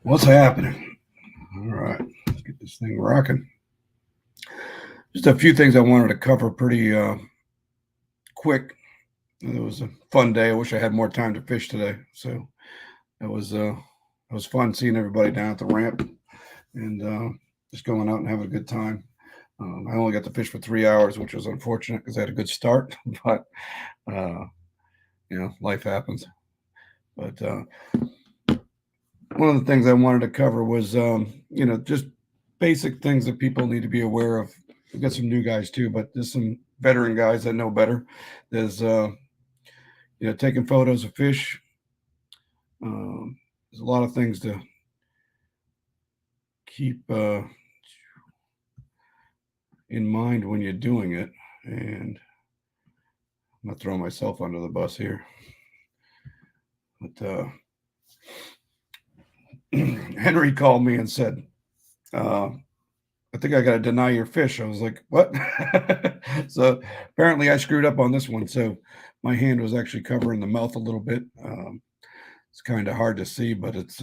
What's happening? All right, let's get this thing rocking. Just a few things I wanted to cover pretty quick. It was a fun day. I wish I had more time to fish today. So it was fun seeing everybody down at the ramp and just going out and having a good time. I only got to fish for 3 hours, which was unfortunate because I had a good start, but uh, life happens. But one of the things I wanted to cover was, just basic things that people need to be aware of. We've got some new guys too, but there's some veteran guys that know better. There's, taking photos of fish. There's a lot of things to keep in mind when you're doing it. And I'm not throwing myself under the bus here. But Henry called me and said, I think I got to deny your fish. I was like, what? So apparently I screwed up on this one. So my hand was actually covering the mouth a little bit. It's kind of hard to see, but it's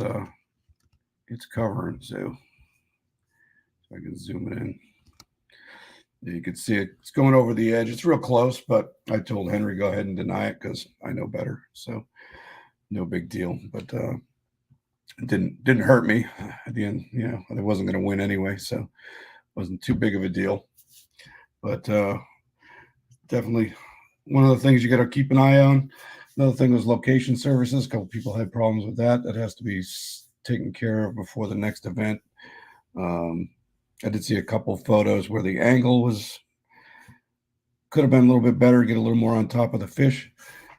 covering. So I can zoom it in. You can see it. It's going over the edge. It's real close, but I told Henry, go ahead and deny it because I know better. So no big deal. But it didn't hurt me at the end. I wasn't going to win anyway, so it wasn't too big of a deal. But definitely one of the things you got to keep an eye on. Another thing was location services. A couple people had problems with that. That has to be taken care of before the next event. I did see a couple photos where the angle could have been a little bit better, get a little more on top of the fish.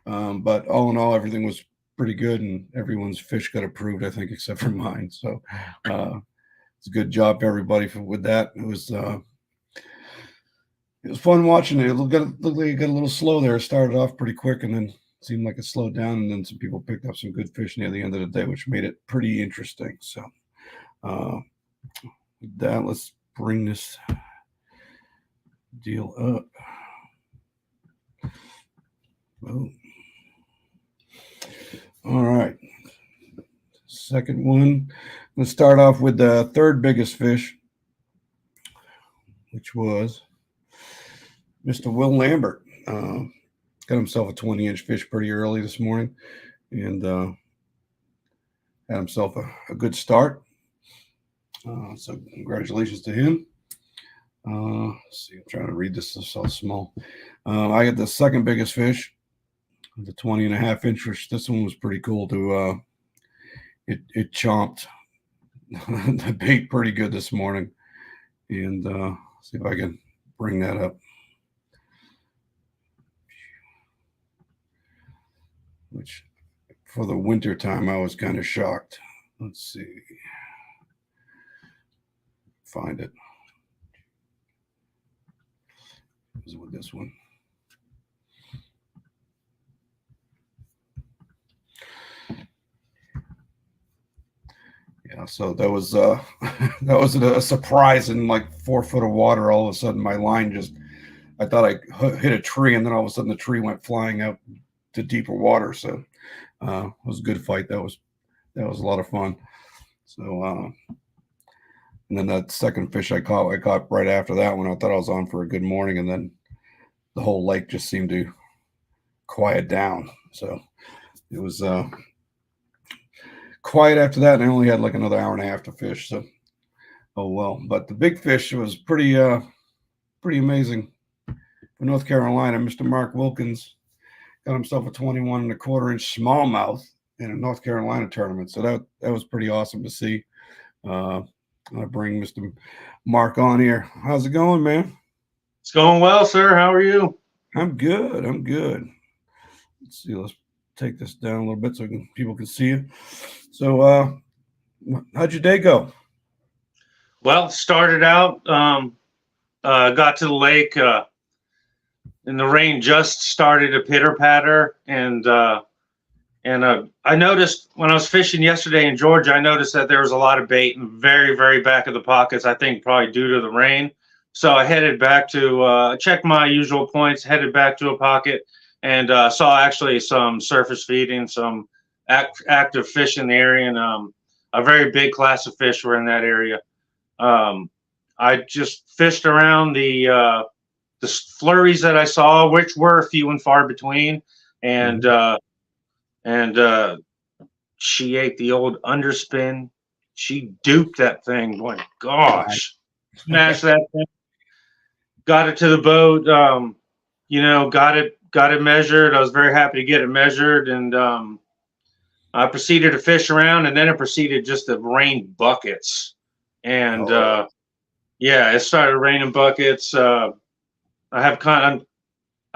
But all in all, everything was pretty good, and everyone's fish got approved, I think, except for mine. So it's a good job for everybody with that. It was fun watching it. It looked like it got a little slow there. It started off pretty quick, and then seemed like it slowed down, and then some people picked up some good fish near the end of the day, which made it pretty interesting. So with that, let's bring this deal up. Oh. All right. Second one. Let's start off with the third biggest fish, which was Mr. Will Lambert. Got himself a 20-inch fish pretty early this morning, and had himself a good start. So congratulations to him. Let's see, I'm trying to read this. It's so small. I got the second biggest fish, the 20.5-inch, which this one was pretty cool to it chomped the bait pretty good this morning. And see if I can bring that up. Which for the winter time I was kind of shocked. Let's see. Find it. It was with this one. Yeah, so that was that was a surprise in like 4 foot of water. All of a sudden, my line I thought I hit a tree, and then all of a sudden the tree went flying out to deeper water. So it was a good fight. That was a lot of fun. So and then that second fish I caught right after that one. I thought I was on for a good morning, and then the whole lake just seemed to quiet down. So it was quiet after that, and I only had like another hour and a half to fish. So, oh well. But the big fish was pretty amazing. For North Carolina, Mr. Mark Wilkins got himself a 21.25-inch smallmouth in a North Carolina tournament. So that was pretty awesome to see. I bring Mr. Mark on here. How's it going, man? It's going well, sir. How are you? I'm good. Let's see. Let's take this down a little bit so people can see you. So, how'd your day go? Well, started out, got to the lake, and the rain just started to pitter patter, and I noticed when I was fishing yesterday in Georgia, I noticed that there was a lot of bait in the very, very back of the pockets. I think probably due to the rain. So I headed back to check my usual points. Headed back to a pocket and saw actually some surface feeding, some active fish in the area, and a very big class of fish were in that area. I just fished around the flurries that I saw, which were few and far between, and she ate the old underspin. She duped that thing. My gosh, smashed that thing. Got it to the boat. Got it measured. I was very happy to get it measured, and I proceeded to fish around, and then it proceeded just to rain buckets. And yeah, it started raining buckets. I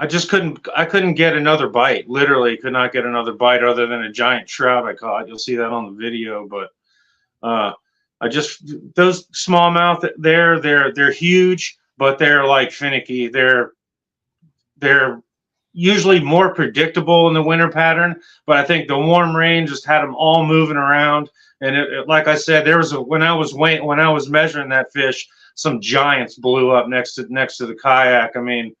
just couldn't get another bite. Literally could not get another bite other than a giant trout I caught. You'll see that on the video, but those smallmouth they're huge, but they're like finicky. They're usually more predictable in the winter pattern, but I think the warm rain just had them all moving around. And like I said, when I was measuring that fish, some giants blew up next to the kayak. I mean,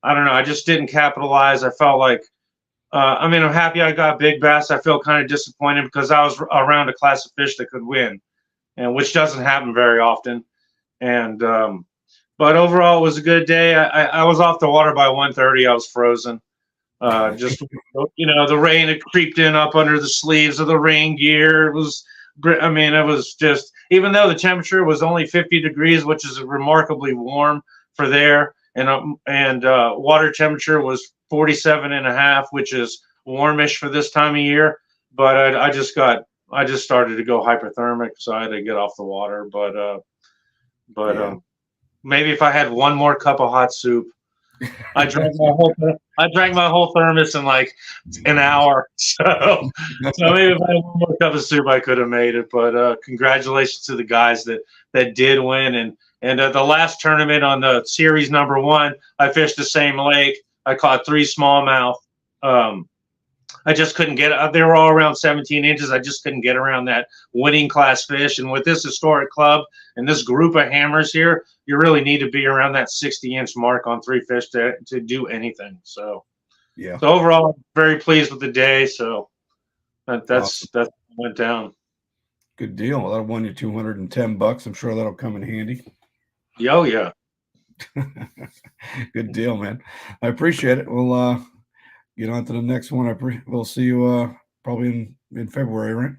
I don't know. I just didn't capitalize. I felt like, I'm happy I got big bass. I feel kind of disappointed because I was around a class of fish that could win, and which doesn't happen very often. And but overall, it was a good day. I was off the water by 1:30. I was frozen. Just the rain had creeped in up under the sleeves of the rain gear. It was just, even though the temperature was only 50 degrees, which is remarkably warm for there, and water temperature was 47.5, which is warmish for this time of year. But I just started to go hypothermic, so I had to get off the water. But maybe if I had one more cup of hot soup, I drank my whole thermos in like an hour. So maybe if I had one more cup of soup, I could have made it. But congratulations to the guys that did win. And the last tournament on the series number 1, I fished the same lake. I caught 3 smallmouth. I just couldn't get. They were all around 17 inches. I just couldn't get around that winning class fish. And with this historic club and this group of hammers here, you really need to be around that 60-inch mark on 3 fish to do anything. So, yeah. So overall, I'm very pleased with the day. So that's went down. Good deal. Well, that won you $210. I'm sure that'll come in handy. Oh, yeah. Good deal, man. I appreciate it. We'll get on to the next one. We'll see you probably in February, right?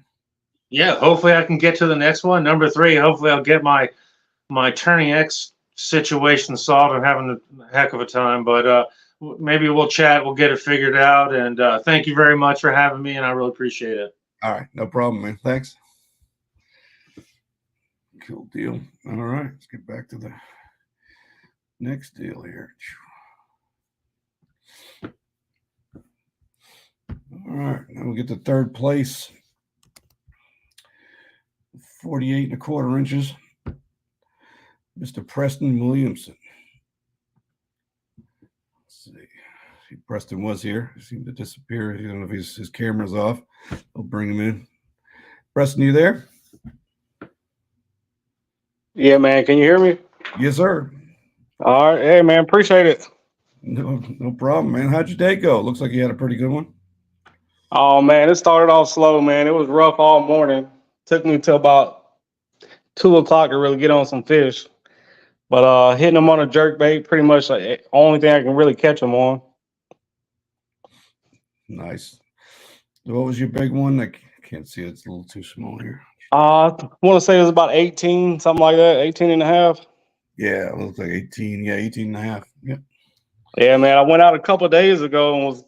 Yeah, hopefully I can get to the next one. Number 3, hopefully I'll get my Turning X situation solved. I'm having a heck of a time, but maybe we'll chat. We'll get it figured out. And thank you very much for having me, and I really appreciate it. All right. No problem, man. Thanks. Cool deal. All right. Let's get back to the next deal here. All right. Now we'll get to third place. 48 1/4 inches. Mr. Preston Williamson. Let's see. Preston was here. He seemed to disappear. I don't know if his camera's off. I'll bring him in. Preston, you there? Yeah, man. Can you hear me? Yes, sir. All right. Hey, man. Appreciate it. No problem, man. How'd your day go? Looks like you had a pretty good one. Oh, man. It started off slow, man. It was rough all morning. Took me till about 2 o'clock to really get on some fish. But hitting them on a jerk bait, pretty much the only thing I can really catch them on. Nice. What was your big one? I can't see it. It's a little too small here. I want to say it was about 18, something like that, 18.5. Yeah, it looks like 18. Yeah, 18.5. Yep. Yeah, man. I went out a couple of days ago and was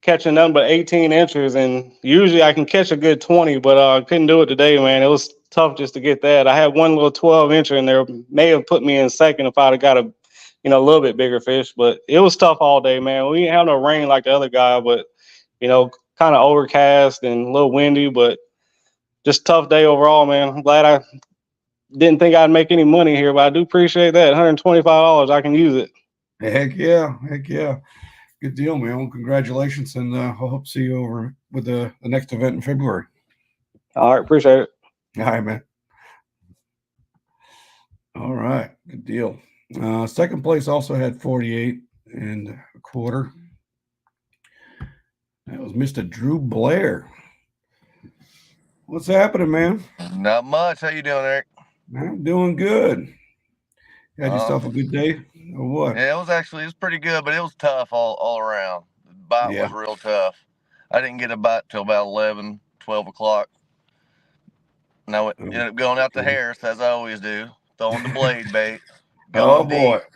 catching nothing but 18 inches. And usually I can catch a good 20, but I couldn't do it today, man. It was tough just to get that. I had one little 12-incher in there. May have put me in second if I'd have got a little bit bigger fish. But it was tough all day, man. We didn't have no rain like the other guy, but, kind of overcast and a little windy, but just tough day overall, man. I'm glad I didn't think I'd make any money here, but I do appreciate that. $125, I can use it. Heck yeah. Good deal, man. Well, congratulations, and I hope to see you over with the next event in February. All right, appreciate it. All right, man. All right, good deal. Second place also had 48 1/4. That was Mr. Drew Blair. What's happening, man? Not much. How you doing, Eric? I'm doing good. Had yourself a Awesome. good day or what? Yeah, it was pretty good, but it was tough all around. The bite Yeah. was real tough. I didn't get a bite till about 11, 12 o'clock. And I ended up going out to Okay. Harris, as I always do, throwing the blade bait, Oh going boy. deep.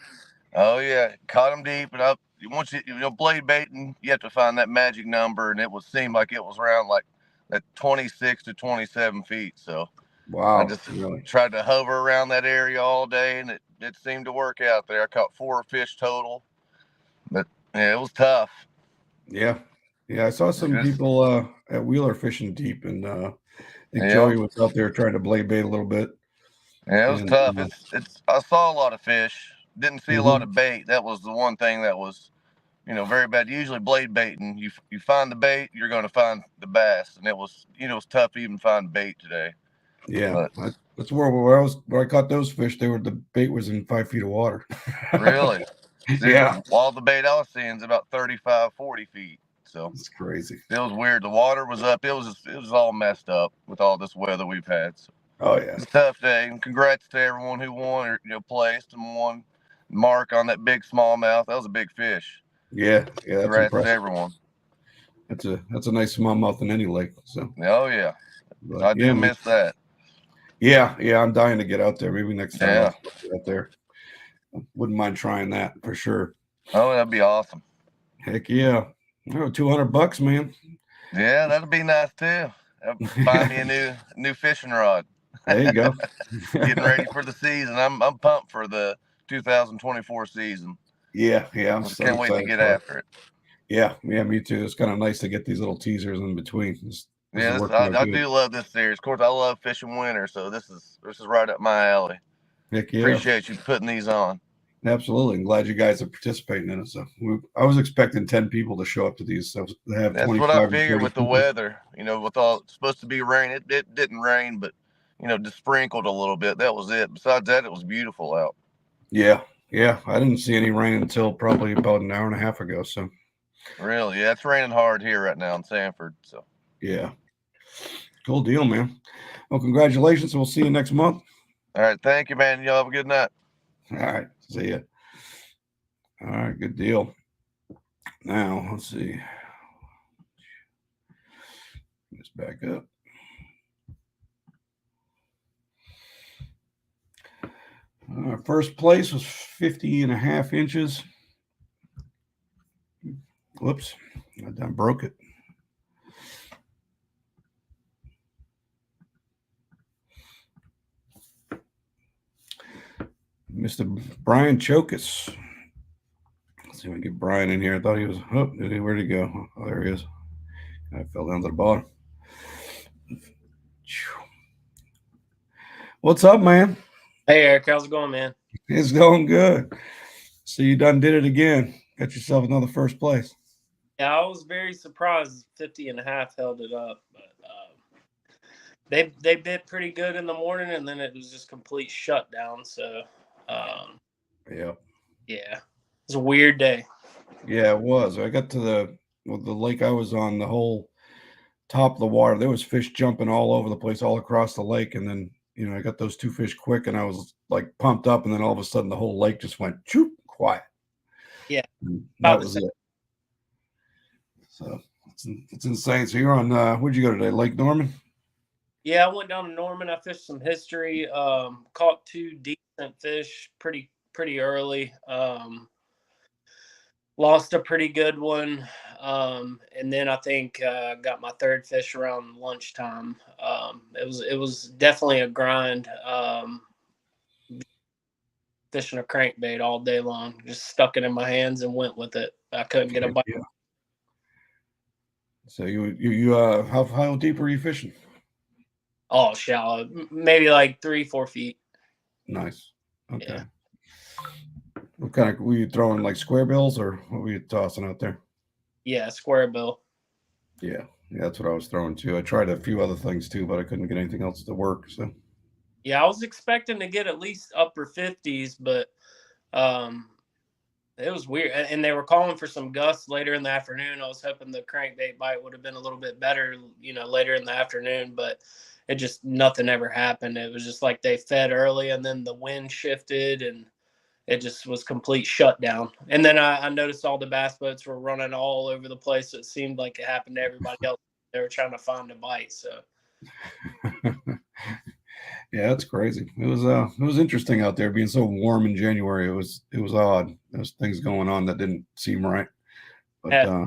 Oh, yeah. Caught him deep. And once blade baiting, you have to find that magic number. And seemed like it was around like that 26 to 27 feet. So I Wow. just Really? tried to hover around that area all day, and it seemed to work out there. I caught 4 fish total, but yeah, it was tough. Yeah. Yeah. I saw some Just, people at Wheeler fishing deep, and I think yeah, Joey was out there trying to blade bait a little bit. yeah, it was And tough. It's. I saw a lot of fish. Didn't see a lot mhm. of bait. That was the one thing that was, very bad. Usually blade baiting, you find the bait, you're going to find the bass, and it's tough to even find bait today. Yeah, But that's where I caught those fish. The bait was in 5 feet of water. really, Yeah, all the bait I was seeing is about 35, 40 feet. So it's crazy. it was weird. The water was up. It was all messed up with all this weather we've had. So Oh yeah, it's a tough day. And congrats to everyone who won or placed and won. Mark on that big smallmouth. That was a big fish. yeah. That's Congrats to impressive. everyone. That's a nice smallmouth in any lake. So, Oh yeah. but I yeah, do man. miss that. Yeah. I'm dying to get out there. Maybe next time Yeah. I'll get out there. Wouldn't mind trying that for sure. Oh, that'd be awesome. Heck yeah. Oh, $200, man. Yeah, that'd be nice too. Find me a new fishing rod. There you go. Getting ready for the season. I'm pumped for the 2024 season. Yeah. I'm Just so can't wait to excited get for it. after it. Yeah, me too. It's kind of nice to get these little teasers in between. This is Yeah, working out I good. do love this series. Of course, I love fishing winter, so this is right up my alley. Heck yeah. Appreciate you putting these on. Absolutely. I'm glad you guys are participating in it. So I was expecting 10 people to show up to these. So they have That's what I 25 to figured 30 with the people. weather. With all it's supposed to be rain, it didn't rain, but just sprinkled a little bit. That was it. Besides that, it was beautiful out. Yeah. I didn't see any rain until probably about an hour and a half ago. So Really, yeah, it's raining hard here right now in Sanford. So yeah. Cool deal, man. Well, congratulations. We'll see you next month. all right, thank you, man. Y'all have a good night. All right. See ya. All right. Good deal. Now, let's see. Let's back up. First place was 50.5 inches. Whoops, I done broke it. Mr. Brian Chokus. Let's see if we can get Brian in here. I thought he was. Oh, where'd he go? Oh, there he is. I fell down to the bottom. What's up, man? Hey, Eric. How's it going, man? It's going good. So you done did it again. Got yourself another first place. Yeah, I was very surprised 50.5 held it up, but they bit pretty good in the morning, and then it was just complete shutdown. So, Yeah, it was a weird day. Yeah, it was. I got to the lake I was on, the whole top of the water. There was fish jumping all over the place, all across the lake, and then I got those two fish quick, and I was like pumped up, and then all of a sudden the whole lake just went choop, quiet. Yeah, And that was it. So it's insane. So you're on where'd you go today? Lake Norman? Yeah, I went down to Norman. I fished some history. Caught 2 decent fish pretty early. Lost a pretty good one. And then I think got my 3rd fish around lunchtime. It was definitely a grind. Fishing a crankbait all day long. Just stuck it in my hands and went with it. I couldn't get a bite. Yeah. So you how deep were you fishing? Oh, shallow. Maybe like 3-4 feet. Nice. Okay. Yeah. What kind of were you throwing, like square bills, or what were you tossing out there? Yeah, square bill. Yeah, that's what I was throwing too. I tried a few other things too, but I couldn't get anything else to work. So Yeah, I was expecting to get at least upper 50s, but it was weird. And they were calling for some gusts later in the afternoon. I was hoping the crankbait bite would have been a little bit better, later in the afternoon, but it just nothing ever happened. It was just like they fed early and then the wind shifted and it just was complete shutdown. And then I noticed all the bass boats were running all over the place. So it seemed like it happened to everybody else. They were trying to find a bite. So Yeah, that's crazy. It was interesting out there being so warm in January. It was odd. There was things going on that didn't seem right. But yeah.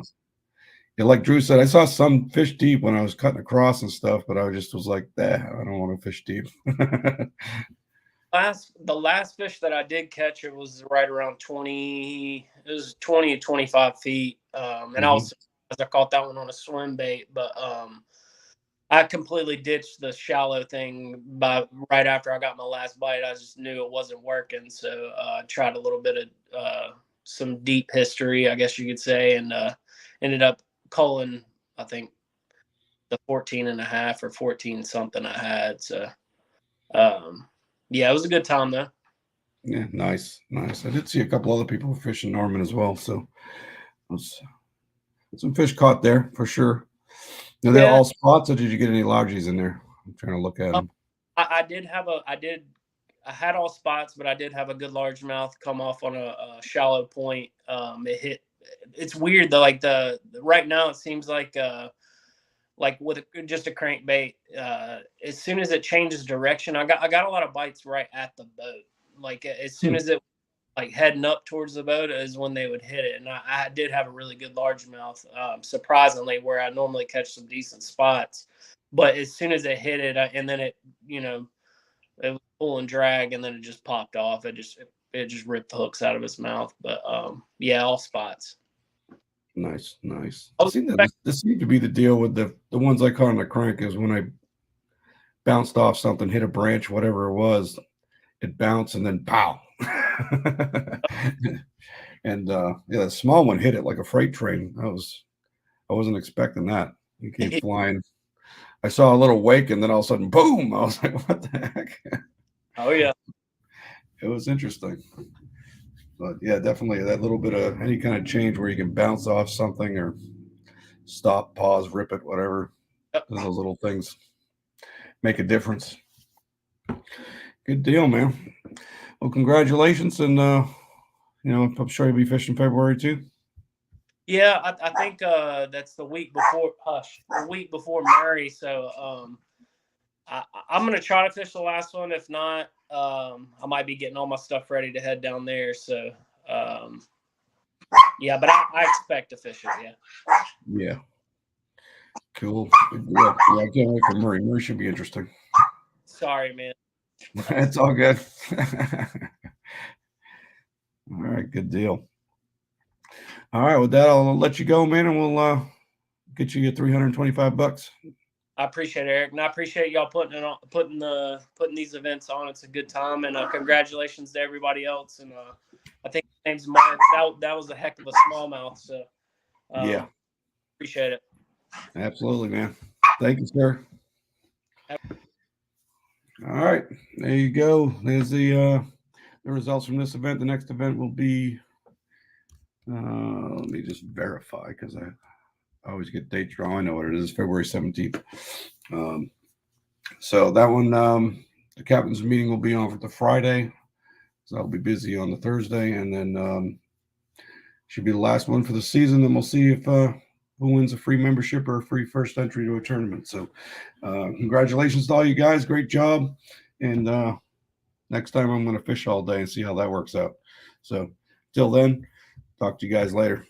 yeah, like Drew said, I saw some fish deep when I was cutting across and stuff, but I just was like, I don't want to fish deep. The last fish that I did catch, it was right around 20, it was 20 to 25 feet. And I was surprised I caught that one on a swim bait, but I completely ditched the shallow thing by right after I got my last bite. I just knew it wasn't working. So I tried a little bit of some deep history, I guess you could say, and ended up calling, I think, the 14 and a half or 14 something I had. So yeah, it was a good time though. Yeah, nice. I did see a couple other people fishing Norman as well, so was some fish caught there for sure. Are they all spots, or did you get any largies in there? I'm trying to look at them. I had all spots, but I did have a good largemouth come off on a shallow point. It's weird though. Like right now, it seems like with just a crankbait, as soon as it changes direction, I got a lot of bites right at the boat. Like as soon as it like heading up towards the boat is when they would hit it. And I did have a really good largemouth, surprisingly, where I normally catch some decent spots. But as soon as it hit it, and then it was pull and drag, and then it just popped off. It just ripped the hooks out of his mouth. But yeah, all spots. Nice. I see that this seemed to be the deal with the ones I caught on the crank is when I bounced off something, hit a branch, whatever it was, it bounced and then pow. And yeah, the small one hit it like a freight train. I wasn't expecting that. He came flying. I saw a little wake and then all of a sudden, boom! I was like, "What the heck?" Oh yeah, it was interesting. But yeah, definitely that little bit of any kind of change where you can bounce off something or stop, pause, rip it, whatever. Those little things make a difference. Good deal, man. Well, congratulations, and I'm sure you'll be fishing February too. Yeah, I think that's the week before Murray. So I'm gonna try to fish the last one. If not, I might be getting all my stuff ready to head down there. So yeah, but I expect to fish it. Yeah. Cool. Yeah, I can't wait for Murray. Murray should be interesting. Sorry, man. It's all good. All right, good deal. All right, with that, I'll let you go, man, and we'll get you your $325. I appreciate it, Eric, and I appreciate y'all putting these events on. It's a good time, and congratulations to everybody else. And I think his name's Mark. That was a heck of a smallmouth. So yeah, appreciate it. Absolutely, man. Thank you, sir. All right, there you go. There's the results from this event. The next event will be. Let me just verify because I always get dates wrong. I know what it is. February 17th. So that one, the captain's meeting will be on for the Friday. So I'll be busy on the Thursday, and then should be the last one for the season. Then we'll see if who wins a free membership or a free first entry to a tournament. So congratulations to all you guys. Great job. And next time I'm going to fish all day and see how that works out. So till then, talk to you guys later.